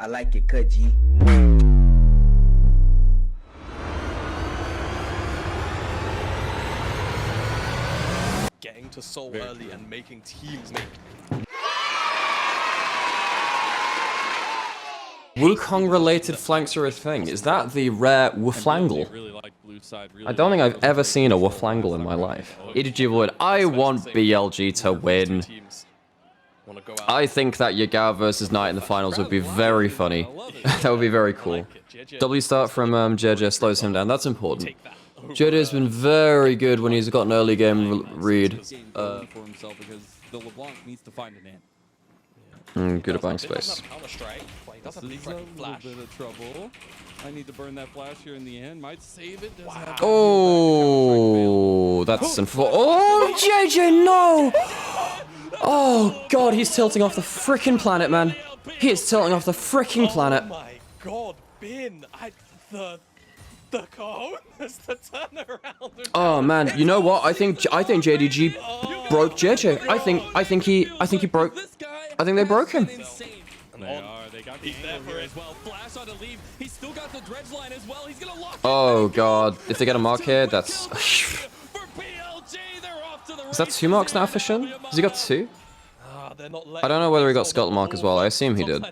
I like it, cut G. Getting to so early and making teams make. Wukong related flanks are a thing. Is that the rare Wuflangle? I don't think I've ever seen a Wuflangle in my life. EDG would. I want BLG to win. I think that Yagao versus Knight in the finals would be very funny. That would be very cool. W start from JJ slows him down. That's important. JJ's been very good when he's got an early game read. Good at buying space. This is a little bit of trouble. I need to burn that flash here in the end. Might save it. Oh, that's unfortunate. Oh, JJ, no! Oh, God, he's tilting off the frickin' planet, man. He is tilting off the frickin' planet. Oh my God, Bin! The cojones, the turnaround. Oh man, you know what? I think JDG broke JJ. I think he broke. I think they broke him. They got the angle here as well. Flash on to leave. He's still got the dredge line as well. He's gonna lock. Oh God, if they get a mark here, that's. Is that 2 marks now for Shin? Has he got 2? I don't know whether he got Scuttle mark as well. I assume he did.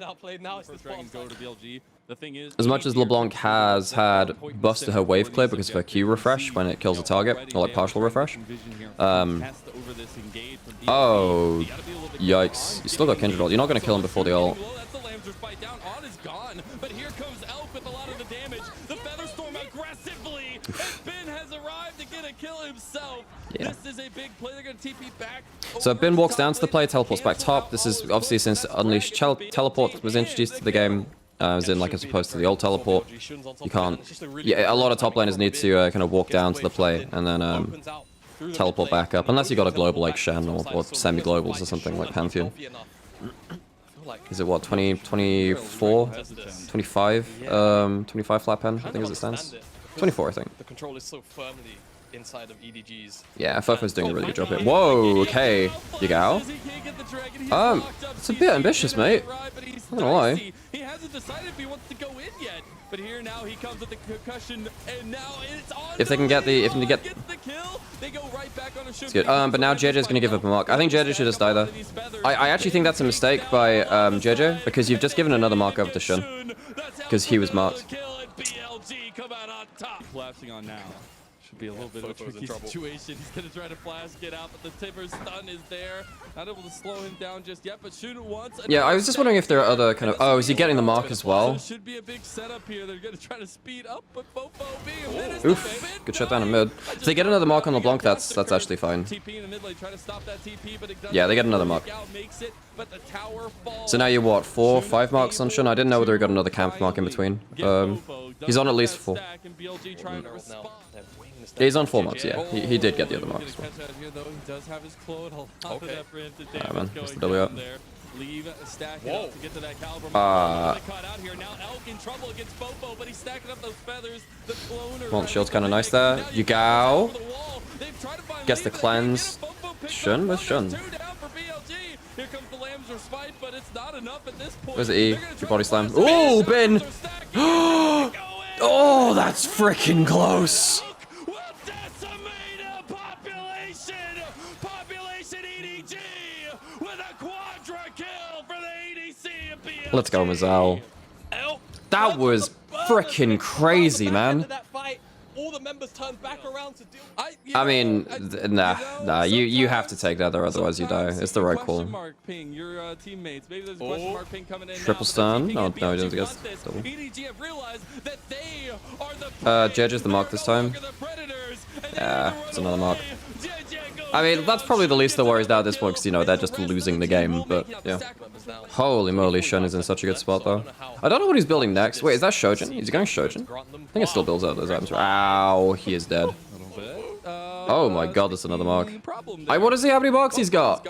As much as LeBlanc has had busted her wave clear because of her Q refresh when it kills a target, or like partial refresh. Oh, yikes. You still got Kindred ult. You're not going to kill him before the ult. Yeah. So Ben walks down to the play, teleports back top. This is obviously since Unleashed teleport was introduced to the game, as in like as opposed to the old teleport. You can't. Yeah, a lot of top laners need to kind of walk down to the play and then teleport back up, unless you got a global like Shen or semi-globals or something like Pantheon. Is it what, 20, 24, 25, 25 flat pen, I think as it stands. 24, I think. The control is so firmly inside of EDG's. Yeah, Fofo's doing a really good job here. Whoa, okay. Yagao? It's a bit ambitious, mate. Not gonna lie. He hasn't decided if he wants to go in yet. But here now he comes with the concussion, and now it's on. If they can get the, the kill, they go right back on a it's good. But now JJ's gonna give up a mark. I think JJ should just die there. I actually think that's a mistake by JJ, because you've just given another mark over to Shun. Because he was marked. Collapsing on now. Should be a little bit of a tricky situation. He's gonna try to flash, get out, but the Timber stun is there. Not able to slow him down just yet, but shoot it once. Yeah, I was just wondering if there are other kind of. Oh, is he getting the mark as well? Should be a big setup here. They're gonna try to speed up, but Fofo being a minute. Oof, good shutdown in mid. If they get another mark on LeBlanc, that's actually fine. Yeah, they get another mark. So now you're what, 4, 5 marks on Shun? I didn't know whether he got another camp mark in between. He's on at least 4. He's on 4 marks, yeah. He did get the other marks. Alright, man. What's the W up? Well, shield's kind of nice there. Yagao gets the cleanse. Shun with Shun. Where's the E? Your body slam. Oh, Ben! Oh, that's freaking close! Let's go, Mazal. That was freaking crazy, man. I mean, nah, you have to take that there, otherwise you die. It's the right call. Triple stun? Oh, no, he doesn't get double. JJ's the mark this time. Yeah, it's another mark. I mean, that's probably the least of the worries now at this point, because, you know, they're just losing the game, but, yeah. Holy moly, Shun is in such a good spot, though. I don't know what he's building next. Wait, is that Shojin? Is he going Shojin? I think it still builds out those items. Ow, he is dead. Oh my god, that's another mark. What does he have any marks he's got?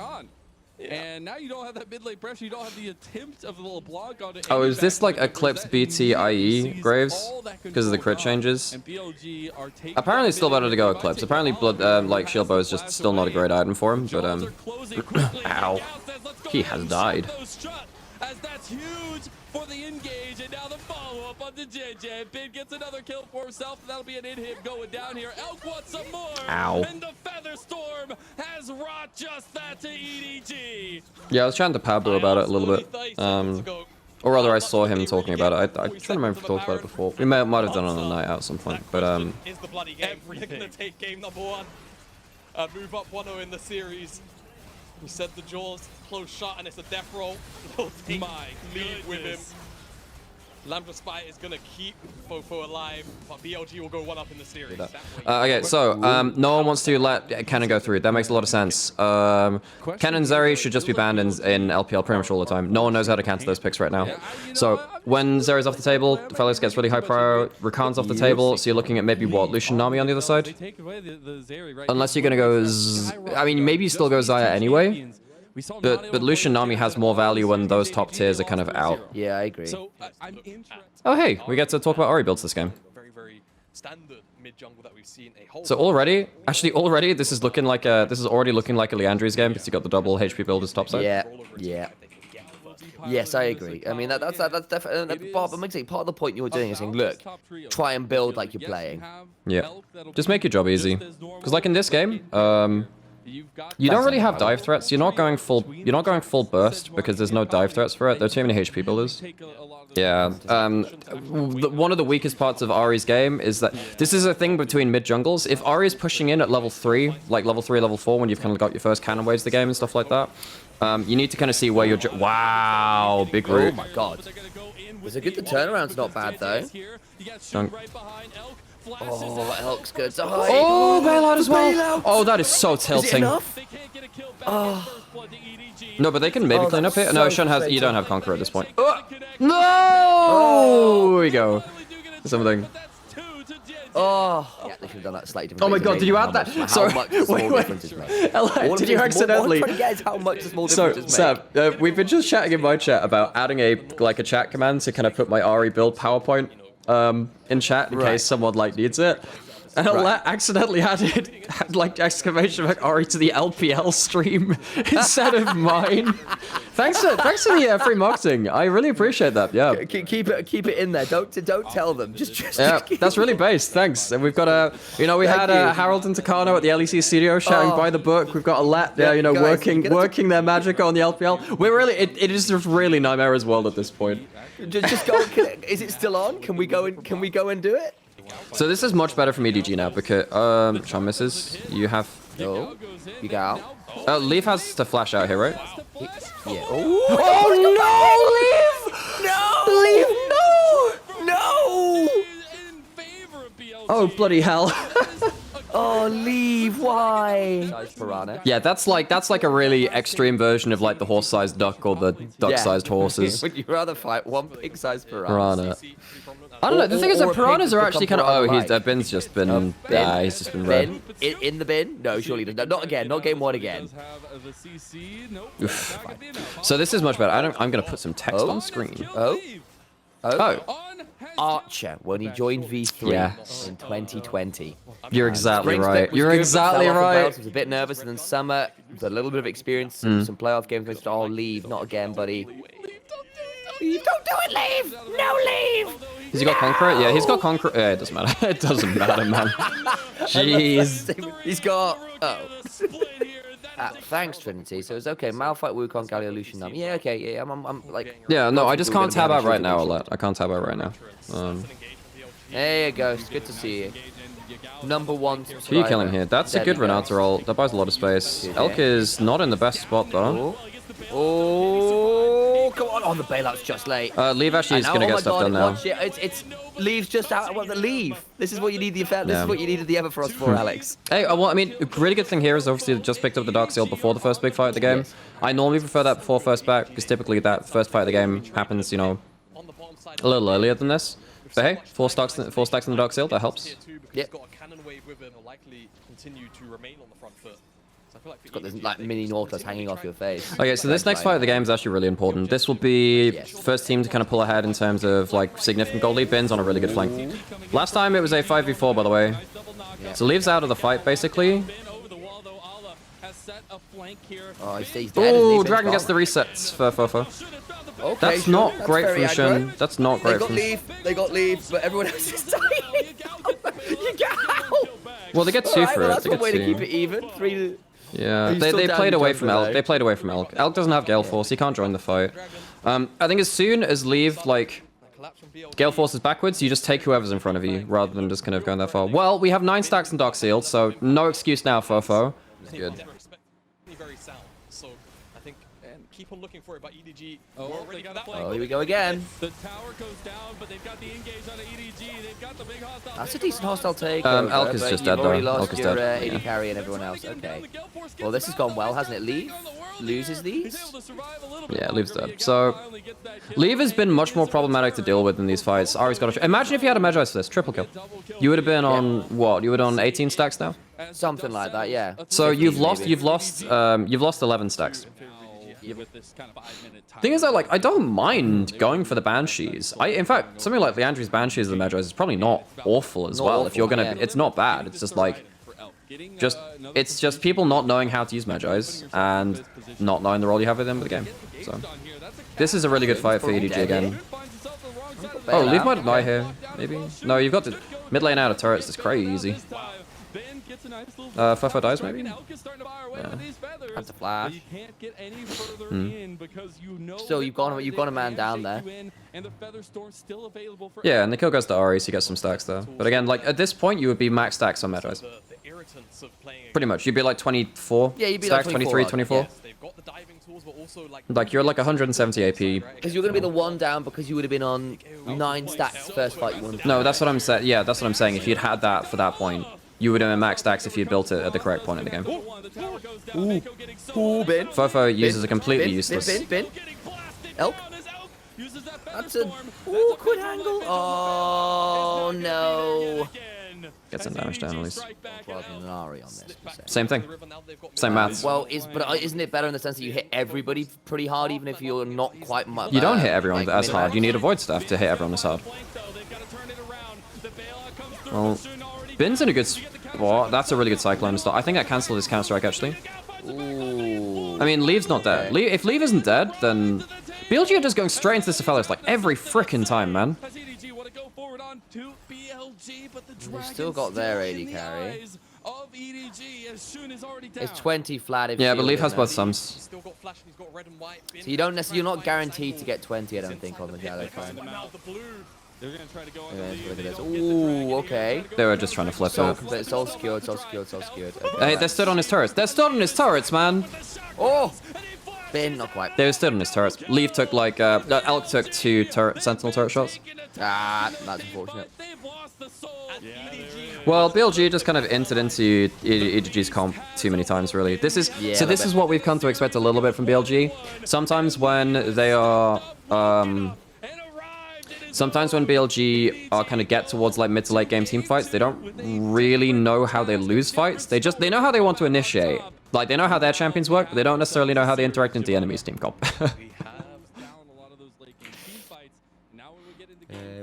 And now you don't have that mid lane pressure, you don't have the attempt of the LeBlanc on it. Oh, is this like Eclipse BTIE Graves? Because of the crit changes? Apparently it's still better to go Eclipse. Apparently Blood, like Shield Bow is just still not a great item for him, but ow. He has died. as that's huge for the engage, and now the follow-up on the JJ. Bid gets another kill for himself, and that'll be an in-hit going down here. Elk wants some more, Ow. and the Feather Storm has wrought just that to EDG. Yeah, I was chatting to Pablo about it a little bit. Or rather, I saw him talking about it. I can't remember if we talked about it before. We might have done it on a night out at some point, but is the bloody game. They're gonna take game number 1. Move up 1-0 in the series. We said the jaws close shut, and it's a death roll. They'll take lead with him. Lambra's fight is gonna keep Fofo alive, but BLG will go 1-up in the series. okay, so no one wants to let Kennen go through. That makes a lot of sense. Kennen and Zeri should just be banned in LPL pretty much all the time. No one knows how to counter those picks right now. So when Zeri's off the table, Felix gets really high prio, Rakan's off the table, so you're looking at maybe what, Lucian Nami on the other side? Unless you're gonna go I mean, maybe you still go Xayah anyway. But Lucian Nami has more value when those top tiers are kind of out. Yeah, I agree. So I'm interested. Oh hey, we get to talk about Ori builds this game. Very standard mid jungle that we've seen a whole. So already, this is already looking like a Leandri's game because you got the double HP build as top side. Yeah. Yes, I agree. I mean, that's definitely part of the point you were doing is saying, look, try and build like you're playing. Yeah, just make your job easy. Because like in this game, you don't really have dive threats. You're not going full burst because there's no dive threats for it. There are too many HP builders. Yeah. One of the weakest parts of Ahri's game is that this is a thing between mid jungles. If Ahri is pushing in at level 3, like level 3, level 4, when you've kind of got your first cannon waves of the game and stuff like that, you need to kind of see where you're. Wow, big root. Oh my god. Was it good? The turnaround's not bad though. Oh, Elk's good. Oh, bailout as well. Oh, that is so tilting. Is it enough? No, but they can maybe clean up here. No, Shun has. You don't have Conqueror at this point. No! Here we go. Something. Oh, yeah, they should have done that slightly different. Oh my god, did you add that? Sorry, how much the small difference is made. Did you accidentally? What I'm trying to get is how much the small difference is Sam, we've been just chatting in my chat about adding a chat command to kind of put my Ahri build PowerPoint in chat in case someone needs it. And accidentally added exclamation mark Ahri to the LPL stream instead of mine. Thanks to the free marketing. I really appreciate that. Yeah. Keep it in there. Don't tell them. Just yeah, that's really based. Thanks. And we've got we had Harold and Takano at the LEC studio shouting by the book. We've got Alet there, guys, working their magic on the LPL. We're really it is just really Nymaera's world at this point. Just go. Is it still on? Can we go and do it? So this is much better from EDG now because Sean misses. You have. Oh, you go out. Leaf has to flash out here, right? Yeah. Oh no, Leaf! No! Oh bloody hell! Oh, leave! Why? Piranha. Yeah, that's like a really extreme version of the horse-sized duck or the duck-sized horses. Would you rather fight one pig-sized piranha? I don't know. The thing is that piranhas are actually kind of. Oh, Bin's just been. Yeah, he's just been red. In the bin? No, surely no, not again. Not game 1 again. Oof. So this is much better. I'm gonna put some text on screen. Archer when he joined V3 in 2020. You're exactly right. You're exactly right. He was a bit nervous, and then Summer, with a little bit of experience, some playoff games, goes, oh, leave, not again, buddy. Leave, don't do it, leave! No, leave! Has he got Conqueror? Yeah, he's got Conqueror. Yeah, it doesn't matter. It doesnn matter, man. Jeez. He's got... Oh. Thanks, Trinity. So it's okay. Malphite, Wukong, Galio, Lucian, Nami. Yeah, okay. Yeah, I'm like... Yeah, no, I just can't tab out right now, Alet. I can't tab out right now. There you go. It's good to see you. Number 1 subscriber. Who are you killing here? That's a good Renata roll. That buys a lot of space. Elk is not in the best spot, though. Oh, come on. Oh, the bailout's just late. Leave actually is going to get stuff done now. It's Leave's just out. Well, the leave. This is what you need the effect. This is what you needed the Everfrost for, Alex. Hey, well, I mean, a really good thing here is obviously just picked up the Dark Seal before the first big fight of the game. Yes. I normally prefer that before first back because typically that first fight of the game happens, a little earlier than this. But hey, 4 stacks in the Dark Seal, that helps. Yep. It's got this mini Nautilus hanging off your face. Okay, so this next fight of the game is actually really important. This will be first team to kind of pull ahead in terms of significant gold lead. Bin's on a really good flank. Last time it was a 5v4, by the way. So Leaves out of the fight basically. Oh, he's dead. Oh, Dragon gets the resets for Fofo. Okay, That's sure. not That's great very from Shin. aggro. That's not They great got from... leave, but everyone else is dying. You get out. Well, they get 2 Alright, for well, it. that's They one get way to 2. keep it even. 3 to... Yeah, Are you they still down played your away from jumper, Elk. though? They played away from Elk. Elk doesn't have Gale Force. He can't join the fight. I think as soon as Leave, like, Gale Force is backwards, you just take whoever's in front of you, rather than just kind of going that far. Well, we have 9 stacks in Dark Sealed, so no excuse now, Fofo. It's good. Very sound. So I think keep on looking for it, but EDG. Oh, they got that flag. Oh, here we go again. The tower goes down, but they've got the engage on the EDG. They've got the big hostile. That's a decent hostile take. Elk is just dead, though. You've already Elk lost is your dead. AD Yeah. carry and everyone else. Okay. Well, this has gone well, hasn't it? Leave loses these. Yeah, Leave's dead. So, Leave has been much more problematic to deal with in these fights. Ari's got a... Imagine if you had a Magi for this. Triple kill. You would have been on, what? You would on 18 stacks now? Something like that, yeah. So 15 you've lost maybe. 11 stacks. Thing is that, like, I don't mind going for the Banshees. In fact, something like Leandri's Banshees of the Magi is probably not awful as Not well. awful, If you're gonna, yeah. it's not bad. It's just like, it's just people not knowing how to use Magi's and not knowing the role you have with them in the game. So this is a really good fight for EDG again. Oh, Leave might die here, maybe. No, you've got the mid lane out of turrets. It's crazy. Fuffa dies maybe? That's a flash. You can't get any further in because you know So you've got a man down there. And the Feather Storm's still available for Yeah, and the kill goes to Ari, so you get some stacks there. But again, like at this point, you would be max stacks on Magi's. Pretty much, you'd be like 24 Yeah, you'd be stacks, like 23, 24. 24. They've got the diving tools, but also Like you're like 170 AP. Because you're going to be the one down because you would have been on 9 stacks first fight you won. No, that's what I'm saying. Yeah, that's what I'm saying. If you'd had that for that point, you would have been max stacks if you built it at the correct point in the game. Ooh, bin. Fofo uses a completely bin, useless. Bin. Elk. That's an awkward angle. Oh, no. Get some damage down at least. Rather than an Ari on this. Same thing. Same maths. Well, isn't it better in the sense that you hit everybody pretty hard, even if you're not quite much? You don't hit everyone as hard. You need a void staff to hit everyone as hard. Well, Bin's in a good spot. That's a really good Cyclone start. I think that cancelled his counter strike actually. Ooh. I mean, Leave's not dead. If Leave isn't dead, then BLG are just going straight into this Cephalus like every frickin' time, man. They've still got their AD carry. It's 20 flat if Yeah, but Leave has isn't both it? sums. So you don't necessarily, you're not guaranteed to get 20, I don't think, on the Shadow Clan. They're gonna try to go on Yeah, the look at lead. this. Ooh, okay. They were just trying to flip it. It's all secured, it's all secured, it's all secured. Hey, they're stood on his turrets. They're stood on his turrets, man. Oh! Bin, not quite. They were stood on his turrets. Leave took like, Elk took 2 Sentinel turret shots. Ah, that's unfortunate. Well, BLG just kind of entered into EDG's comp too many times, really. This is Yeah, so. a This little is what we've come to expect a little bit from BLG. Sometimes when they are, sometimes when BLG are kind of get towards like mid to late game team fights, they don't really know how they lose fights. They know how they want to initiate. Like they know how their champions work, but they don't necessarily know how they interact into the enemy's team comp.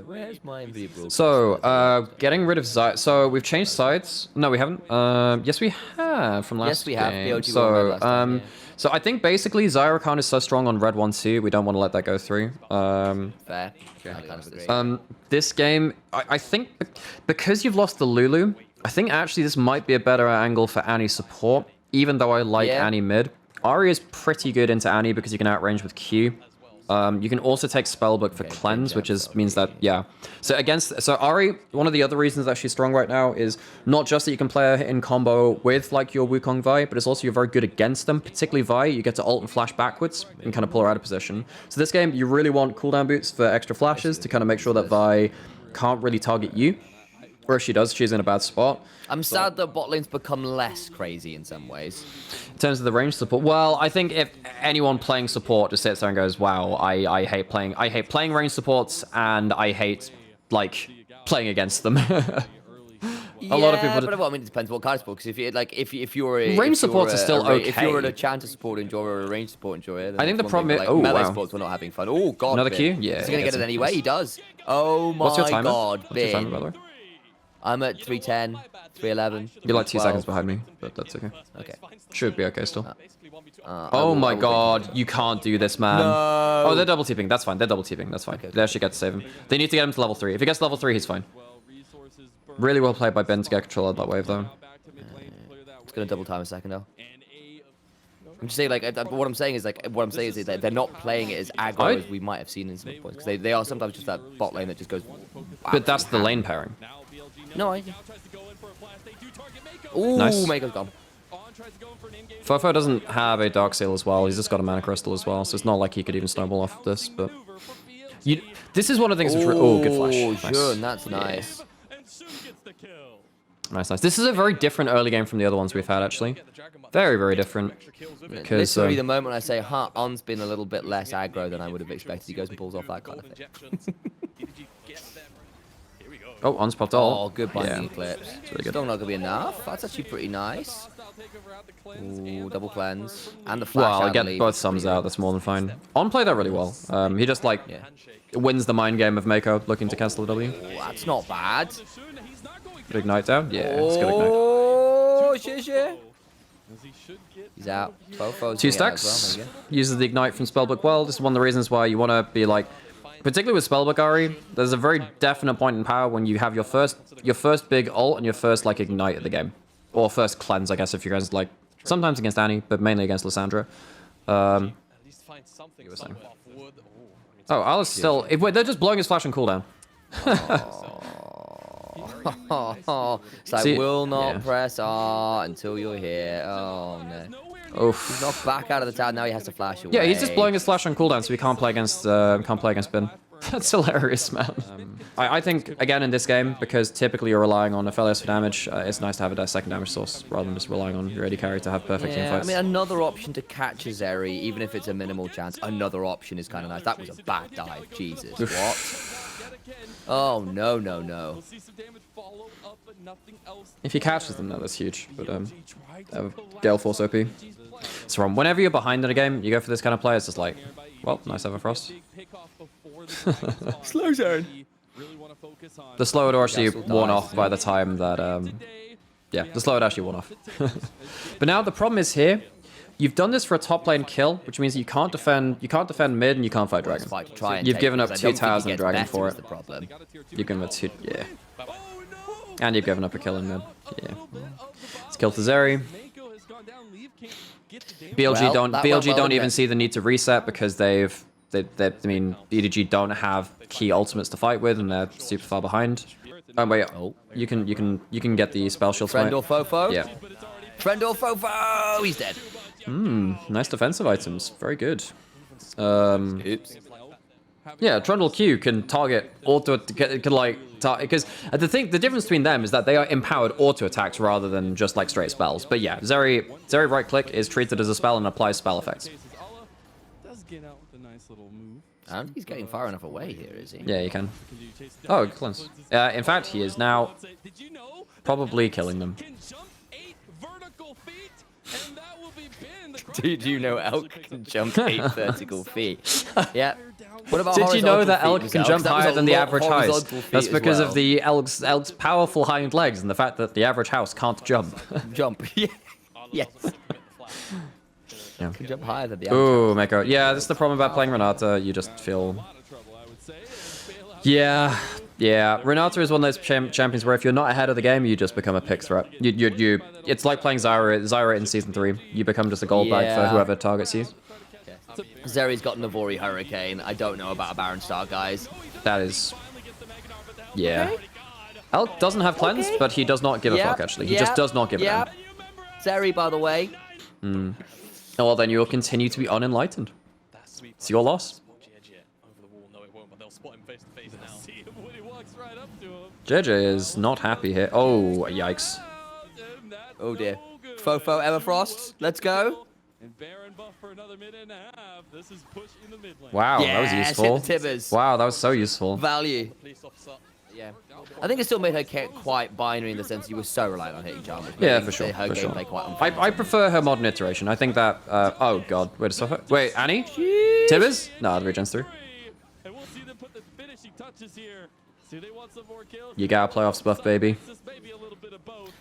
Where's my invisible? So, getting rid of Zy. So we've changed sides. No, we haven't. Yes, we have from last Yes, we have. game. BLG So, won red last time, yeah. so I think basically Zyra Khan is so strong on red 1-2, we don't want to let that go through. Fair. I kind of agree. This game, I think because you've lost the Lulu, I think actually this might be a better angle for Annie support, even though I like Yeah. Annie mid. Ahri is pretty good into Annie because you can outrange with Q. You can also take Spellbook for Cleanse, which means that, yeah. So Ahri, one of the other reasons that she's strong right now is not just that you can play her in combo with like your Wukong Vi, but it's also you're very good against them, particularly Vi. You get to ult and flash backwards and kind of pull her out of position. So this game, you really want cooldown boots for extra flashes to kind of make sure that Vi can't really target you. Or if she does, she's in a bad spot. I'm sad that bot lane's become less crazy in some ways. In terms of the range support, well, I think if anyone playing support just sits there and goes, "Wow, I hate playing range supports, and I hate like playing against them." A lot of people. But well, I mean, it depends what kind of support. Because if you're a range supports are still okay. If you're a chanter support enjoyer or a range support enjoyer, then I think the that's problem one is, thing, oh like, melee wow, supports we're not having fun. Oh god, another Bin. Q, yeah. Is he gonna get it anyway? He does. Oh my What's your timer? god, What's your timer, Bin. by the way? I'm at 310, 311. You're like 2 12. seconds behind me, but that's okay. Okay. Should be okay still. I Oh will- I my will god, you can't do this, man. No. Oh, they're double TPing. That's fine. They're double TPing. That's fine. Okay. They actually get to save him. They need to get him to level 3. If he gets to level 3, he's fine. Really well played by Ben to get control of that wave, though. It's gonna double time a second though. I'm just saying, like, what I'm saying is that they're not playing it as aggro as we might have seen in some points, because they are sometimes just that bot lane that just goes. But that's the lane pairing. No, Ooh, Nice. Mako's gone. Fofo doesn't have a Dark Seal as well. He's just got a Mana Crystal as well, so it's not like he could even snowball off this, but... This is one of the things which... Oh, good flash. Oh, Nice. sure, that's nice. Nice, nice. This is a very different early game from the other ones we've had, actually. Very, very different. Because Literally the moment when I say, huh, On's been a little bit less aggro than I would have expected, he goes and pulls off that kind of thing. Oh, On's popped all. Oh, good binding Yeah. eclipse. It's really good. Still not gonna be enough. That's actually pretty nice. Ooh, double cleanse. And the flash Well, I out, get leave. both sums out. That's more than fine. On played that really well. He just, like, Yeah. wins the mind game of Mako, looking to cancel the W. Oh, that's not bad. Good ignite down? Yeah, it's good ignite. Oh, shit. He's out. Fofo's 2 out as well, stacks. there you go. Uses the ignite from Spellbook well. This is one of the reasons why you want to be like, particularly with Spellbook Ari, there's a very definite point in power when you have your first big ult and your first like ignite of the game, or first cleanse, I guess, if you guys like. Sometimes against Annie, but mainly against Lissandra. Oh, Alice still. Wait, they're just blowing his flash on cooldown. It's like, See- will not yeah. press R until you're here. Oh, no. Oof. He's knocked back out of the town, now he has to flash away. Yeah, he's just blowing his flash on cooldown, so he can't play against Ben. That's hilarious, man. I think again in this game, because typically you're relying on Aphelios for damage, it's nice to have a second damage source rather than just relying on your AD carry to have perfect team Yeah, I fights. mean, another option to catch a Zeri, even if it's a minimal chance, another option is kind of nice. That was a bad dive. Jesus, what? Oh, no. If he catches them, though, that's huge. But Gale Force OP. So whenever you're behind in a game, you go for this kind of play. It's just like, well, nice Everfrost. Slow zone. The slow would actually worn off by the time that yeah, the slow would actually worn off. But now the problem is here. You've done this for a top lane kill, which means you can't defend mid and you can't fight dragon. Fight to try and You've take given it, up because I 2 don't think towers he and a gets dragon better for is it. the problem. You've given up 2, yeah. And you've given up a kill in mid. Yeah. It's kill to Zeri. BLG don't even see the need to reset because I mean, EDG don't have key ultimates to fight with and they're super far behind. Oh wait, you can get the spell shield Friend smite. or Fofo? Yeah. Friend or Fofo? He's dead. Nice defensive items. Very good. Oops. Yeah, Trundle Q can target auto, can like, because the difference between them is that they are empowered auto attacks rather than just like straight spells. But yeah, Zeri right click is treated as a spell and applies spell effects. I don't think he's getting far enough away here, is he? Yeah, you can. Oh, cleanse. In fact, he is now probably killing them. Did you know Elk can jump 8 vertical feet? Yeah. What about Did you know that horizontal Elk feet, can Giselle? jump 'Cause that was higher a than the lot average house? horizontal feet That's as because well. of the Elk's powerful hind legs and the fact that the average house can't jump. Jump. Yeah. Yes. Yeah. Can jump higher than the average. Ooh, Mako. Yeah, this is the problem about playing Renata. You just feel... Yeah. Renata is one of those champions where if you're not ahead of the game, you just become a pick threat. It's like playing Zyra in Season 3. You become just a gold bag for whoever targets you. Zeri's got Navori Hurricane. I don't know about a Baron Star, guys. That is... Yeah. Elk doesn't have cleanse, but he does not give a fuck, actually. He just does not give a damn. Zeri, by the way. Oh, well, then you'll continue to be unenlightened. It's your loss. JJ is not happy here. Oh, yikes. Oh, dear. Fofo Everfrost. Let's go. Wow, that was Yes, useful. hit the tibbers. Wow, that was so useful. Value. Yeah. I think it still made her quite binary in the sense you were so reliant on hitting Charmers. Yeah, for sure. Her For sure. gameplay quite unfair. I prefer her modern iteration. I think that... oh, God. Wait a second. Wait, Annie? Tibbers? No, the regen's through. Yagao playoffs buff, baby.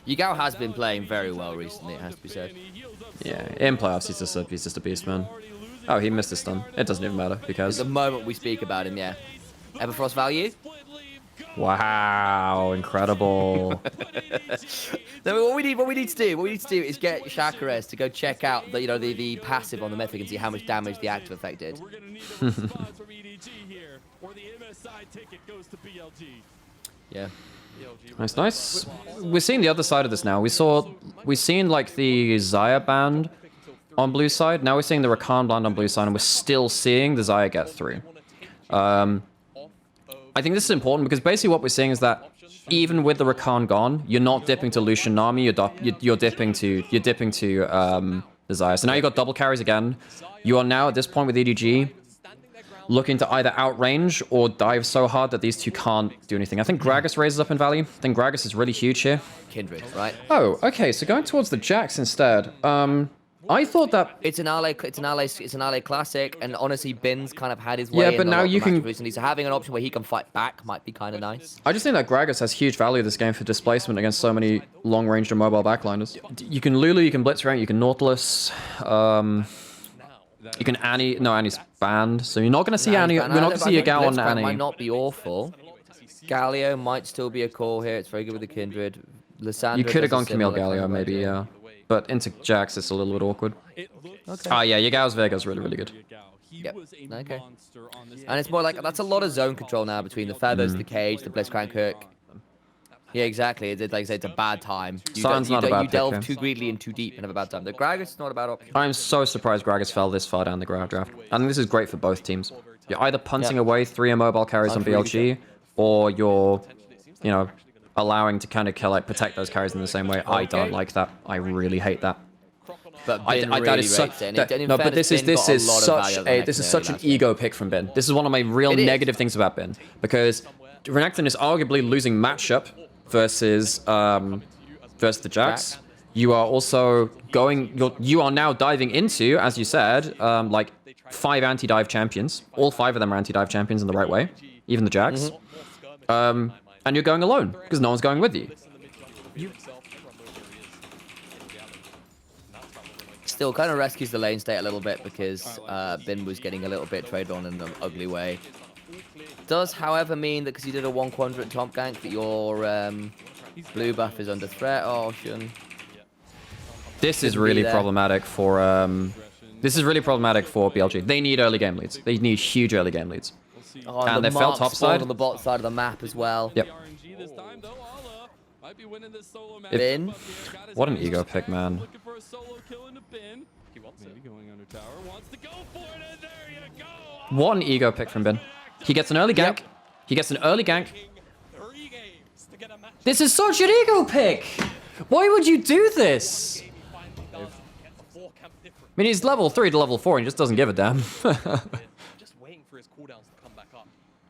Yagao has been playing very well recently, it has to be said. Yeah, in playoffs, he's just a beast, man. Oh, he missed a stun. It doesn't even matter because The moment we speak about him, yeah. Everfrost value? wow, incredible. No, what we need to do is get Shakarez to go check out the the passive on the Mythic and see how much damage the active effect did. Yeah. Nice, nice. We're seeing the other side of this now. We've seen like the Xayah band on blue side. Now we're seeing the Rakan band on blue side, and we're still seeing the Xayah get through. I think this is important because basically what we're seeing is that even with the Rakan gone, you're not dipping to Lucian Nami. You're dipping to the Xayah. So now you've got double carries again. You are now at this point with EDG looking to either outrange or dive so hard that these two can't do anything. I think Gragas raises up in value. I think Gragas is really huge here. Kindred, right? Oh, okay. So going towards the Jax instead. I thought that it's an LA classic, and honestly, Bin's kind of had his way. Yeah, but now you can recently, so having an option where he can fight back might be kind of nice. I just think that Gragas has huge value this game for displacement against so many long-range and mobile backliners. You can Lulu, you can Blitz rank, you can Nautilus. You can Annie. No, Annie's banned, so you're not going to see Annie. We're not going to see Yagao on Annie. Might not be awful. Galio might still be a call here. It's very good with the Kindred. Lissandra You could have gone Camille Camille Galio, maybe, yeah. But into Jax, it's a little bit awkward. Okay. Ah, yeah, Yagao's Vega's really, really good. Yep. Okay. And it's more like that's a lot of zone control now between the feathers, the cage, the Blitzcrank hook. Yeah, exactly. It's like I say, it's a bad time. You delve pick, too greedily and too deep and have a bad time. The Gragas is not a bad option. I'm so surprised Gragas fell this far down the draft. I think this is great for both teams. You're either punting away 3 immobile carries on BLG, or you're, you know, allowing to kind of protect those carries in the same way. I don't like that. I really hate that. But that is such no, but this is such an ego pick from Bin. This is one of my real negative things about Bin, because Renekton is arguably losing matchup versus the Jax. You are also you are now diving into, as you said, like 5 anti-dive champions. All 5 of them are anti-dive champions in the right way, even the Jax. And you're going alone because no one's going with you. Still kind of rescues the lane state a little bit because Bin was getting a little bit traded on in an ugly way. Does, however, mean that because you did a 1 quadrant top gank that your blue buff is under threat? Oh, Shun. This is really problematic for BLG. They need early game leads. They need huge early game leads. Oh, and they fell top side on the bot side of the map as well. Yep. Bin. What an ego pick, man. What an ego pick from Bin. He gets an early gank. He gets an early gank. This is such an ego pick. Why would you do this? I mean, he's level 3 to level 4 and he just doesn't give a damn.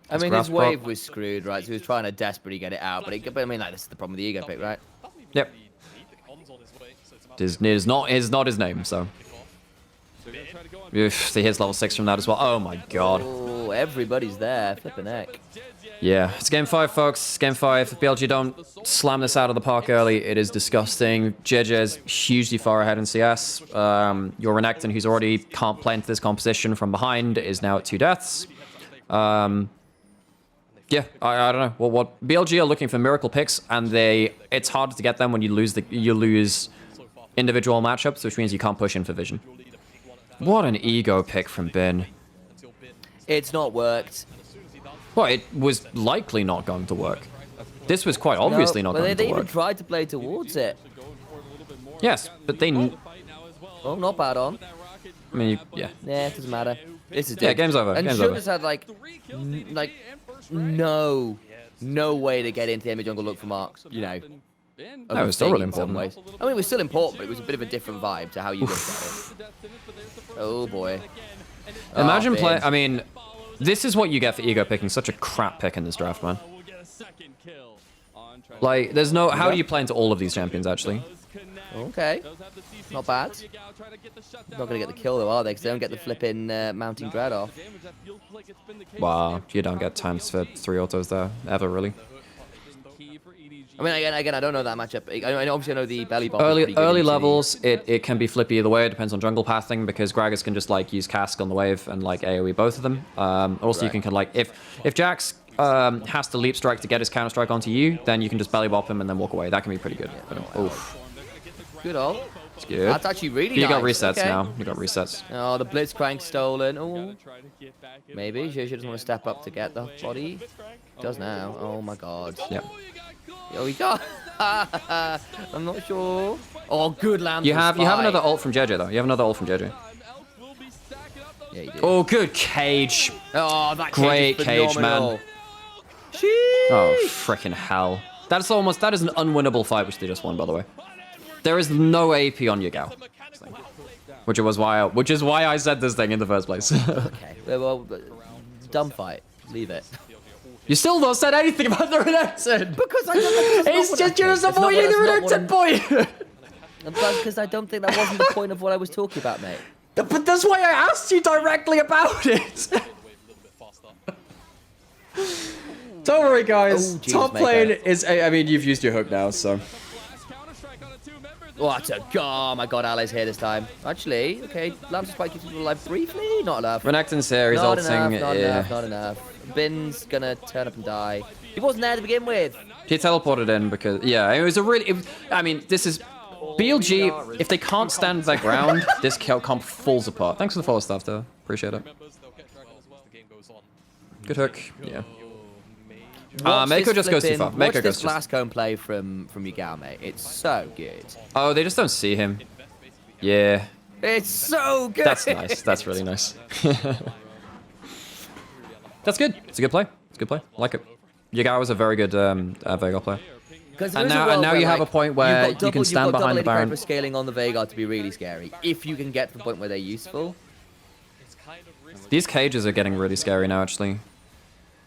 I mean, his wave was screwed, right? So he was trying to desperately get it out, but I mean, like, this is the problem with the ego pick, right? Yep. It is not his name, so. Oof, he hits level 6 from that as well. Oh my god. Oh, everybody's there. Flipping heck. Yeah, it's game 5, folks. It's game 5. If BLG don't slam this out of the park early, it is disgusting. JJ's hugely far ahead in CS. Your Renekton, who's already can't play into this composition from behind, is now at 2 deaths. Yeah, I don't know. Well, what BLG are looking for miracle picks, and it's harder to get them when you lose individual matchups, which means you can't push in for vision. What an ego pick from Bin. It's not worked. Well, it was likely not going to work. This was quite obviously not going to work. They even tried to play towards it. Yes, but they... Oh, not bad on. I mean, yeah. Yeah, it doesn't matter. This is yeah, game's over. And game's Shun over. just had no way to get into the enemy jungle look for marks, you know. No, it was still really important. Ways. I mean, it was still important, but it was a bit of a different vibe to how you looked at it. Oh boy. Imagine playing. I mean, this is what you get for ego picking such a crap pick in this draft, man. Like, there's no. How do you play into all of these champions, actually? Okay. Not bad. Not going to get the kill, though, are they? Because they don't get the flipping mounting dread off. Wow, you don't get times for 3 autos there, ever, really. I mean, again, I don't know that matchup. I obviously know the belly bump. Early levels, it can be flippy either way. It depends on jungle pathing, because Gragas can just, like, use Cask on the wave and, like, AoE both of them. Also, you can, like, if Jax has to leap strike to get his counter strike onto you, then you can just belly bop him and then walk away. That can be pretty good. Oof. Good ult. It's good. That's actually really You nice. got resets Okay. now. You got resets. Oh, the Blitzcrank stolen. Oh, maybe she doesn't want to step up to get the body. Does now. Oh my god. Yep. Oh, we got. I'm not sure. Oh, good land. You have another ult from JJ though. You have another ult from JJ. Yeah, you do. Oh, good cage. Oh, that Great cage, cage, man. Oh, freaking hell. That is an unwinnable fight, which they just won, by the way. There is no AP on Yagao. Which is why I said this thing in the first place. Okay. Well, dumb fight. Leave it. You still not said anything about the Renekton. Because I don't think It's just you're avoiding the Renekton point. Because I don't think that wasn't the point of what I was talking about, mate. But that's why I asked you directly about it. Don't worry, guys. Oh, Jesus, Top Maker. lane is... I mean, you've used your hook now, so... What a... Oh, my God, Ali's here this time. Actually, okay. Lance Spike keeps people alive briefly. Not enough. Renekton's here. He's Not ulting. enough, not enough. Bin's gonna turn up and die. He wasn't there to begin with. He teleported in because... Yeah, it was a really... I mean, this is... BLG, if they can't stand their ground, this comp falls apart. Thanks for the follow stuff, though. Appreciate it. Good hook. Yeah. Mako just goes too far. Mako Watch goes this just... last cone play from Yagao, mate. It's so good. Oh, they just don't see him. Yeah. It's so good. That's nice. That's really nice. That's good. It's a good play. It's a good play. I like it. Yagao is a very good Veigar player. And now you have a point where you can stand behind the Baron. For scaling on the Veigar to be really scary. If you can get to the point where they're useful. These cages are getting really scary now, actually.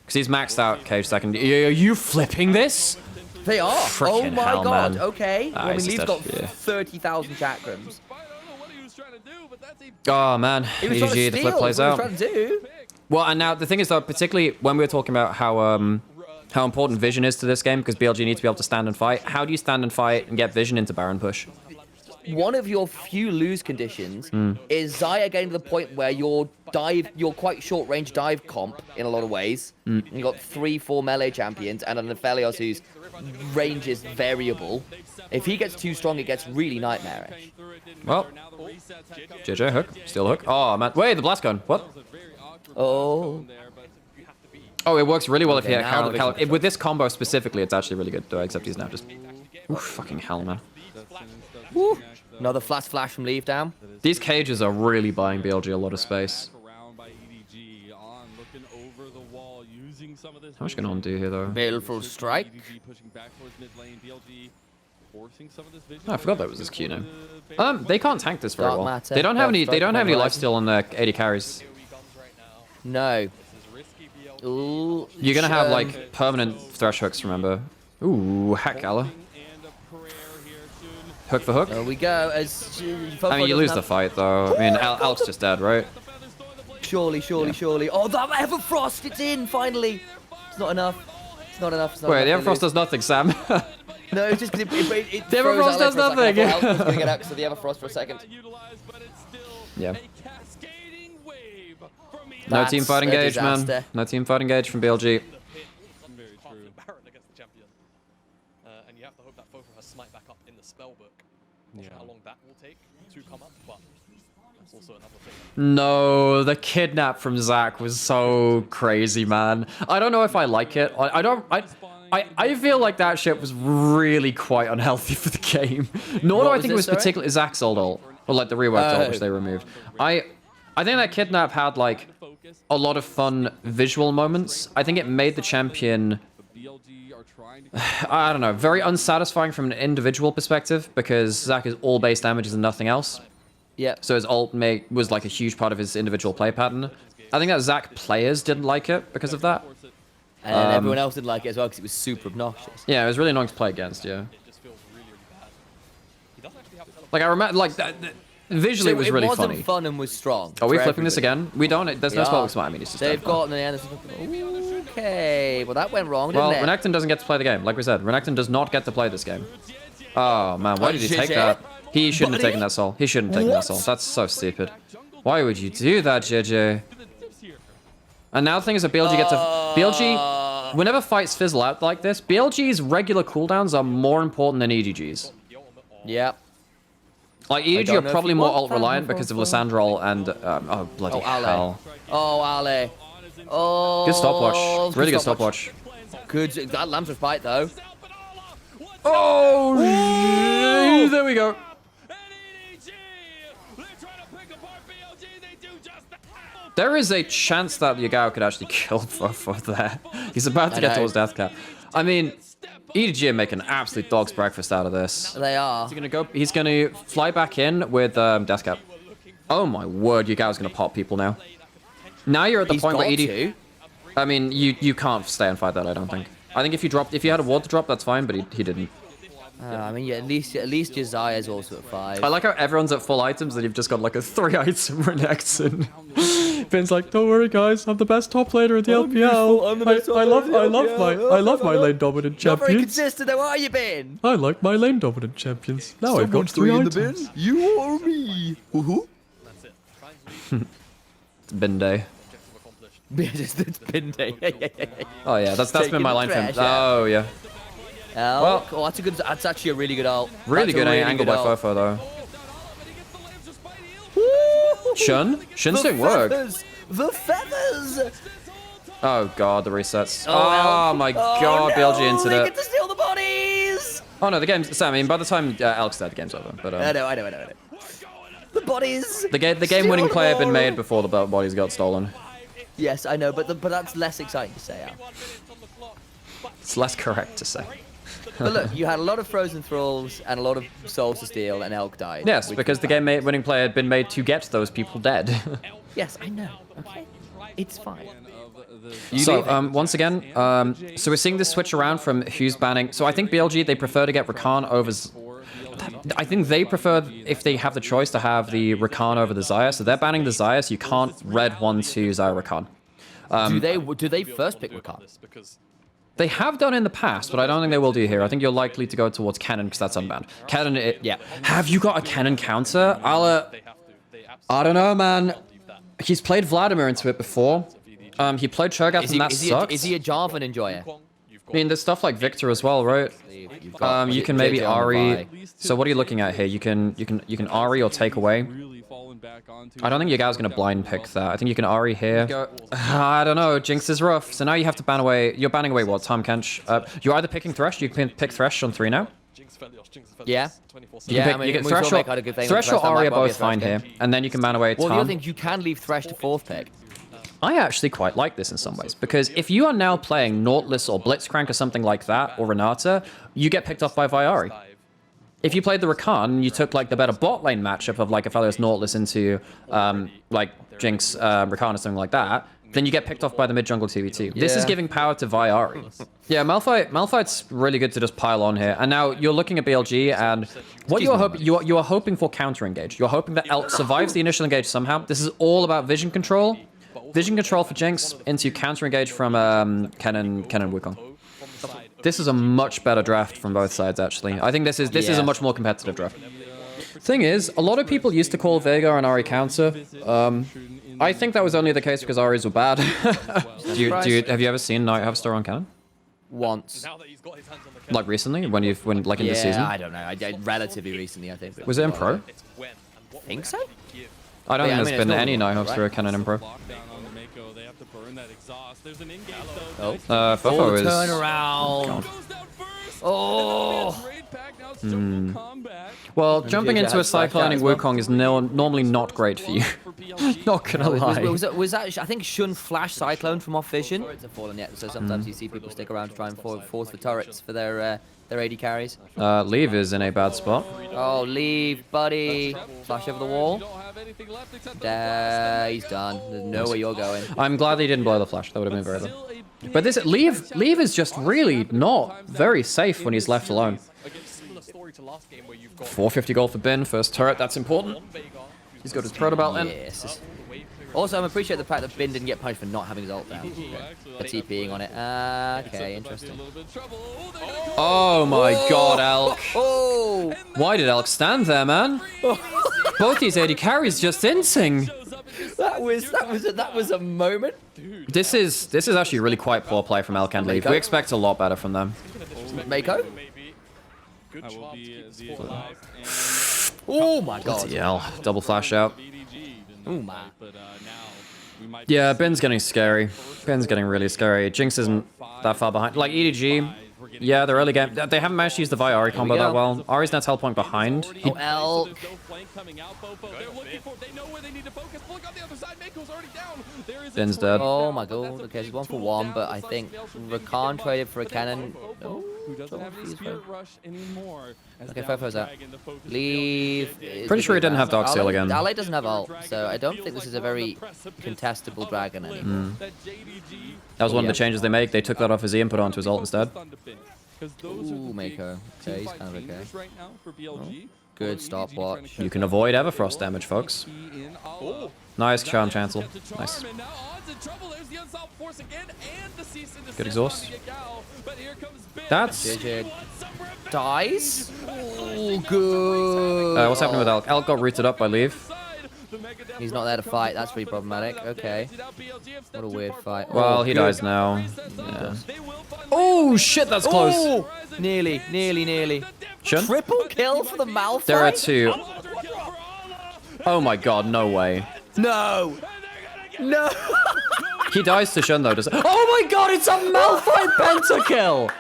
Because he's maxed out cage second. Are you flipping this? They are. Frickin' Oh my hell, god. man. Okay. Ah, I mean, he's Lee's dead, got yeah. 30,000 chakrams. Oh, man. He was trying to GG, the flip steal, plays that's what out. he was trying to do. Well, and now the thing is, though, particularly when we were talking about how important vision is to this game, because BLG need to be able to stand and fight. How do you stand and fight and get vision into Baron push? One of your few lose conditions is Xayah getting to the point where your quite short range dive comp in a lot of ways. You got 3-4 melee champions and an Aphelios whose range is variable. If he gets too strong, it gets really nightmarish. Well, JJ hook, still hook. Oh man, wait, the blast gun. What? Oh. Oh, it works really well if Okay, you now the have vision with this combo specifically. It's actually really good, though. Except he's now just fucking hell, man. Woo. Another flash from Leave down. These cages are really buying BLG a lot of space. How much can On do here, though? Baleful Strike. Oh, I forgot that was his Q name. They can't tank this very Dark well. matter, They don't have dark any strike, lifesteal on their 80 carries. No. Ooh, You're gonna have like permanent thresh hooks, remember? Ooh, hack Allah. Hook for hook. There we go. I mean, you lose the fight though. I mean, Al's just dead, right? Surely. Oh, that Everfrost! It's in finally. It's not enough. It's not enough. Wait, the Everfrost does nothing, Sam. No, it's just because it The froze Everfrost Ale does for a second. nothing. I thought Alf was gonna get out because of the Everfrost for a second. Yeah. No team fight engage, man. disaster. No team fight engage from BLG. And you have to hope that Fofa has smite back up in the spell book. Not sure how long that will take to come up, but that's also another thing. No, the kidnap from Zach was so crazy, man. I don't know if I like it. I feel like that shit was really quite unhealthy for the game. Nor do I think it was particularly Zach's old ult, or like the reworked ult, which they removed. I think that kidnap had like a lot of fun visual moments. I think it made the champion, I don't know, very unsatisfying from an individual perspective, because Zach is all base damages and nothing else. Yeah. So his ult was like a huge part of his individual play pattern. I think that Zach players didn't like it because of that. And everyone else didn't like it as well because it was super obnoxious. Yeah, it was really annoying to play against, yeah. Like I remember, like visually So it was it really wasn't funny. fun and was strong. Are we for flipping this everybody. again? We don't. There's no spell smite. I mean, it's just They've got. gotten the okay. Well, that went wrong, Well, didn't it? Renekton doesn't get to play the game. Like we said, Renekton does not get to play this game. Oh man, why did he take that? He shouldn't have taken that soul. He shouldn't have taken that soul. That's so stupid. Why would you do that, JJ? And now the thing is that BLG gets a BLG. Whenever fights fizzle out like this, BLG's regular cooldowns are more important than EDG's. Yep. Like don't EDG know are if probably you more want ult reliant that because of info. Lissandrol and oh bloody Oh, Ale. hell. Oh, Ale. Oh. Good stopwatch. Really good stopwatch. Good. That Lamb's respite though. Oh, there we go. There is a chance that Yagao could actually kill Fofo there. He's about to get towards death cap. I mean, EDG are making an absolute dog's breakfast out of this. They are. He's gonna go. He's gonna fly back in with death cap. Oh my word, Yagao's gonna pop people now. Now you're at the He's point where got ED. to. I mean, you can't stay and fight that. I don't think. I think if you had a ward to drop, that's fine, but he didn't. I mean, yeah, at least Josiah's also at 5. I like how everyone's at full items and you've just got like a 3-item Renekton. Finn's like, don't worry guys, I'm the best top laner in the LPL. I love my lane dominant Not very champions. consistent though, are you, Ben? I like my lane dominant champions. Now I've got 3 items. You or me? Woohoo. It's bin day. It's been day. Oh yeah, that's Taking been my the line from. trash out. Oh yeah. Well, oh, that's a good. That's actually a really good ult. Really That's a good angle by ult. Fofo though. Woo! Shun's The doing work. feathers! The feathers! Oh god, the resets. Oh, Oh my god, no, BLG into they it. get to steal the bodies! Oh no, the game's. So, I mean, by the time Elk's dead, the game's over. But I know. The bodies! the game Steal winning them play had been all. made before the bodies got stolen. Yes, I know, but that's less exciting to say, Al. It's less correct to say. But look, you had a lot of frozen thralls and a lot of souls to steal, and Elk died. Yes, which because was the bad. winning play had been made to get those people dead. Yes, I know. Okay, it's fine. So, once again, so we're seeing this switch around from who's banning. So I think BLG, they prefer to get Rakan over... I think they prefer, if they have the choice, to have the Rakan over the Xayah. So they're banning the Xayah, so you can't red 1-2 Xayah Rakan. Do they first pick Rakan? They have done in the past, but I don't think they will do here. I think you're likely to go towards Cannon because that's unbanned. Cannon, yeah. Have you got a Cannon counter? I don't know, man. He's played Vladimir into it before. He played Cho'Gath and that sucks. Is he a Jarvan enjoyer? I mean, there's stuff like Victor as well, right? You can maybe Ari. So what are you looking at here? You can Ari or take away. I don't think your guy's gonna blind pick that. I think you can Ari here. I don't know. Jinx is rough. So now you have to ban away. You're banning away what? Tahm Kench. You're either picking Thresh. You can pick Thresh on 3 now. Yeah. You can Thresh or Ari are both fine here, and then you can ban away Tahm. Well, the other thing, you can leave Thresh to 4th pick. I actually quite like this in some ways, because if you are now playing Nautilus or Blitzcrank or something like that, or Renata, you get picked off by Viari. If you played the Rakan and you took like the better bot lane matchup of like Aphelios Nautilus into like Jinx Rakan or something like that, then you get picked off by the mid jungle 2v2. This is giving power to Viari. Yeah, Malphite's really good to just pile on here. And now you're looking at BLG, and what you are hoping for counter engage. You're hoping that Elk survives the initial engage somehow. This is all about vision control. Vision control for Jinx into counter engage from Kennen Wukong. This is a much better draft from both sides, actually. I think this is a much more competitive draft. Thing is, a lot of people used to call Veigar an Ahri counter. I think that was only the case because Ahris were bad. Have you ever seen Night Harvester on Cannon? Once. Like recently, when like in the season? I don't know. Relatively recently, I think. Was it in Pro? I think so. I don't think I there's mean, been it's any not Night Harvester or Cannon in Pro. Fofo Oh, is... turn around. Oh. Well, jumping into a cycloning Wukong is normally not great for you. Not gonna lie. Was that? I think Shun flash Cyclone from off vision. Turrets have fallen yet, so sometimes you see people stick around to try and force the turrets for their AD carries. Leave is in a bad spot. Oh, leave, buddy. Flash over the wall. He's done. There's nowhere you're going. I'm glad they didn't blow the flash. That would have been very low. But Leave is just really not very safe when he's left alone. to last game where you've got 450 gold for Bin. First turret, that's important. one Veigar, He's got his proto belt in. Yes. Also, I appreciate the fact that Bin didn't get punished for not having his ult down. For TPing on it. Okay, interesting. Oh my god, Elk. Oh! Why did Elk stand there, man? Both these AD carries just insing. That was a moment. This is actually really quite poor play from Elk and Leave. We expect a lot better from them. Mako? good I will job to be keep the the sport alive. Oh my god. Yeah, double flash out. Oh man. Yeah, Ben's getting scary. Ben's getting really scary. Jinx isn't that far behind. Like, EDG, yeah, the early game, they haven't managed to use the Vi Ahri combo that well. Ahri's now teleport point behind. Oh, Elk. Ben's dead. Oh my god. Okay, he's 1-for-1, but I think Rakan traded for a cannon. Oh, Who doesn't have the spirit rush anymore. Okay, Fofo's out. Leave. Pretty sure he didn't have Dark Seal again. Ally doesn't have ult, so I don't think this is a very contestable dragon anymore. That was one of the changes they make. They took that off his E and put it onto his ult instead. Ooh, Mako. Okay, he's kind of okay. Oh, good stopwatch. You can avoid Everfrost damage, folks. Nice charm chancel. Nice. Good exhaust. That's... JJ dies? Oh, good. what's happening with Elk? Elk got rooted up by Leave. He's not there to fight. That's pretty problematic. Okay. What a weird fight. Well, Oh, he good. dies now. Yeah. Oh, shit, that's close. Oh, nearly. Shun? Triple kill for the Malphite? There are two. Oh my god, no way. No. No. He dies to Shun though, does it? Oh my god, it's a Malphite pentakill!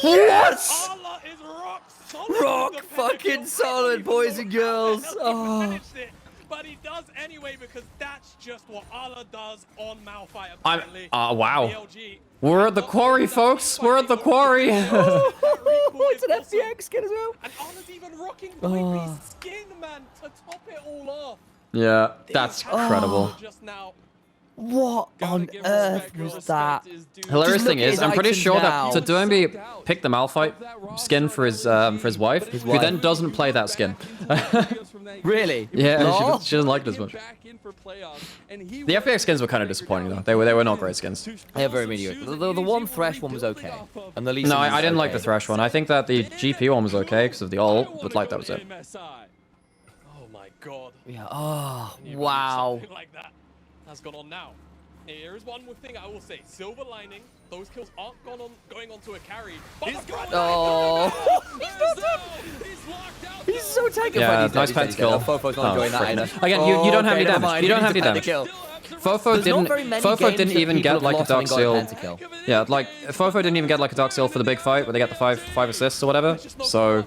Yes! Allah is rock solid. Rock fucking solid, boys and girls. Oh. But he does anyway because that's just what Allah does on Malphite. I'm... apparently. wow. BLG. We're at the quarry, folks. We're at the quarry. It's an FCX skin as well. And Allah's even rocking Viper's skin, man, to top it all off. Yeah, that's incredible. Just now. What on earth was that? Hilarious Just thing look at is, his I'm pretty items sure now. that Tadumbi picked the Malphite skin for his wife, who then doesn't play that skin. Really? Yeah, Lol. she doesn't like it as much. The FPX skins were kind of disappointing though. They were not great skins. They are very mediocre. The one Thresh one was okay. And the Lee No, Sin was I didn't like okay. the Thresh one. I think that the GP one was okay because of the ult, but like that was it. Oh my god. Yeah. Oh, You believe wow. something like that has gone on now. Here is one more thing I will say. Silver lining, those kills aren't going on to a carry. Oh. He's so taken. Yeah, He's nice pentakill. Fofo's not enjoying that frick. either. Again, you don't have any never damage. mind. You don't He have any needs a damage. pentakill. Fofo There's didn't. not very many Fofo games didn't that even people get have like a lost Dark having got a Seal. pentakill. Yeah, like Fofo didn't even get like a Dark Seal for the big fight where they get the five assists or whatever. So,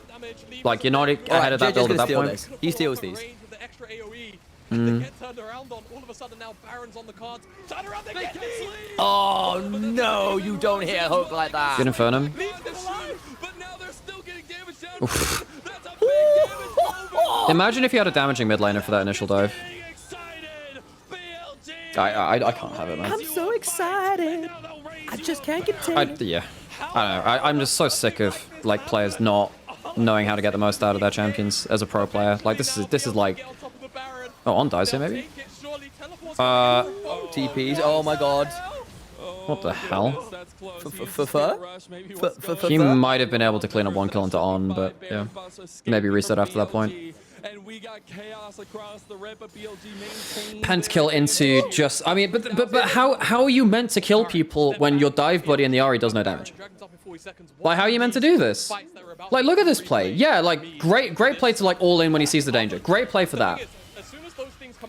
like, you're not ahead of that JJ's build at gonna that steal point. this. He steals these. The extra AoE. They get turned around on. All of a sudden now Baron's on the cards. Turn around, they get me! Oh no, you don't hit a hook like that. Good Infernum. Leave them alive! But now they're still getting damage down. Oof. That's a big damage over. Imagine if you had a damaging mid laner for that initial dive. Getting excited. BLG. I can't have it, man. I'm so excited. I just can't contain. Yeah. I don't know. I'm just so sick of like players not knowing how to get the most out of their champions as a pro player. Like this is like. Oh, on dies here maybe. TPs. Oh my god. What the hell? He Fur? might have been able to clean up one kill into on, but yeah, maybe reset after that point. And we got chaos across the rip, but BLG maintained Pentakill into just. I mean, but how are you meant to kill people when your dive buddy in the Ahri does no damage? Like, how are you meant to do this? Like, look at this play. Yeah, like great play to like all in when he sees the danger. Great play for that.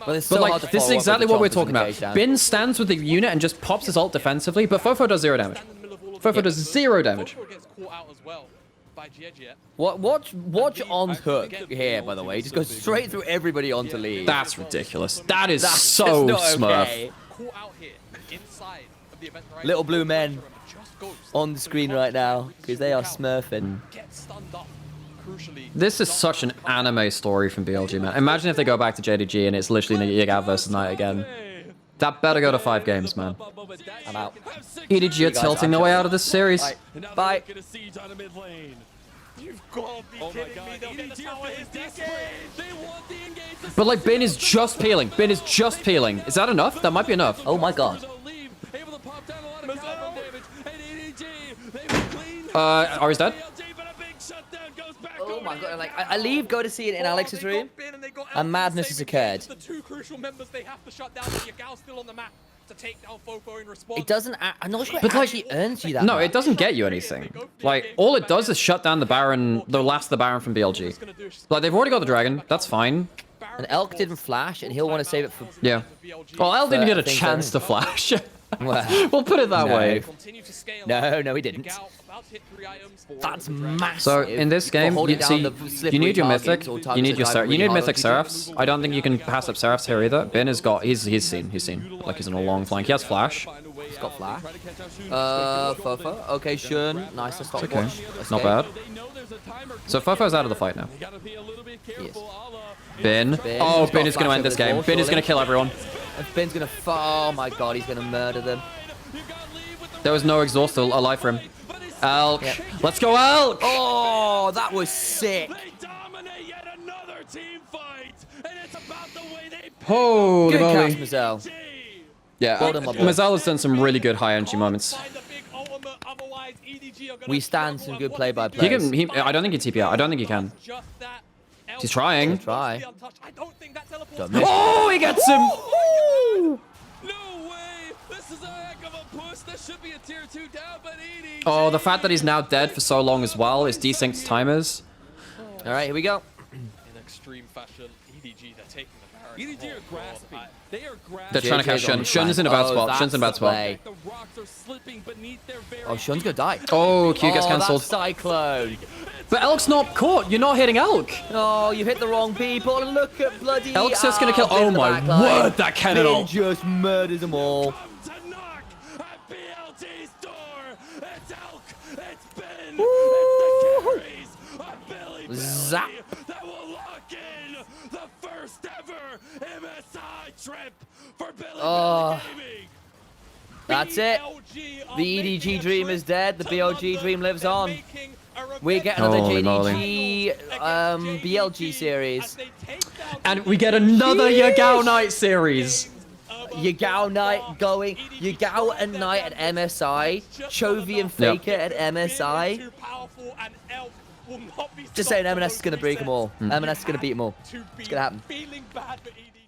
But, it's But so hard like, to this is follow up exactly with the what we're chompers talking and the about. K-Shan. Bin stands with the unit and just pops his ult defensively, but Fofo does 0 damage. Fofo does 0 damage. Watch On's hook here, by the way. He just goes straight through everybody onto lead. That's ridiculous. That is That's so just not smurf. okay. Little blue men on the screen right now because they are smurfing. This is such an anime story from BLG, man. Imagine if they go back to JDG and it's literally Yagav versus Knight again. That better go to 5 games, man. I'm out. EDG are guys, tilting their way out of this series. Bye. You've got to be kidding me. They'll get the tower his decade. But like, Bin is just peeling. Bin is just peeling. Is that enough? That might be enough. Oh my god. Ari's dead. Oh my god. Like, I leave, go to see it in Alex's room, and madness has occurred. The 2 crucial members they have to shut down. Yagal's still on the map to take down Fofo in response. It doesn't. I'm not sure it But, like, actually earns you that. No, much. it doesn't get you anything. Like, all it does is shut down the Baron, the last of the Baron from BLG. Like, they've already got the Dragon. That's fine. And Elk didn't flash, and he'll want to save it for. Yeah. Well, El didn't get a things chance to flash. Well, We'll put it that no. way. No, he didn't. That's massive. So in this game, holding you down see, the you slippery need your targets mythic, or you targets need that your dive you really need hard mythic on seraphs. I don't think you can pass up seraphs here either. Ben has got, he's seen. Like he's in a long flank. He has flash. He's got flash. Fofo. Okay, Shun. Nice to stop. Okay, Watch. not bad. So Fofo's out of the fight now. Yes. Bin. Oh, He's Bin got is gonna flash end this over the game. ball, Bin is surely. gonna kill everyone. And Ben's gonna. Oh my god, he's gonna murder them. There was no exhaust alive for him. Elk. Yep. Let's go, Elk! Oh, that was sick. Holy Good moly. catch, Mazel. Yeah, Well done, my boy. Mazel has done some really good high energy moments. We stand some good play-by-play. He can, I don't think he TP out. I don't think he can. He's trying. Try. Don't miss. Oh, he gets him! No way! This is a heck of a push. This should be a tier 2 down, but EDG. Oh, the fact that he's now dead for so long as well is desynced timers. All right, here we go. In extreme fashion, EDG, they're taking the Baron. EDG are grasping. They are grasping. They're trying to catch JJ's on Shun. the Shun is flank. in a bad Oh, spot. Shun's in a bad that's the spot. play. The rocks are slipping beneath their very Oh, Shun's gonna die. Oh, Q gets Oh, cancelled. that cyclone. But Elk's not caught. You're not hitting Elk. Oh, you hit the wrong people. And look at bloody. Elk's just gonna kill. Bin Oh in the my back line. word, that cannon Bin ult. just murders them all. To knock at BLG's door. It's Elk. It's Ben. Woo! It's the carries of Billy Zap. that will lock in the first ever MSI trip for Billy Oh. Gaming. That's it. The EDG dream is dead. The BLG dream lives on. We get another Holy JDG BLG series. And we get another Yagao Knight series. Yagao Knight going. Yagao and Knight at MSI. Chovy and Faker at MSI. Just saying, M&S is going to break them all. M&S is going to beat them all. It's going to happen. Feeling bad for EDG.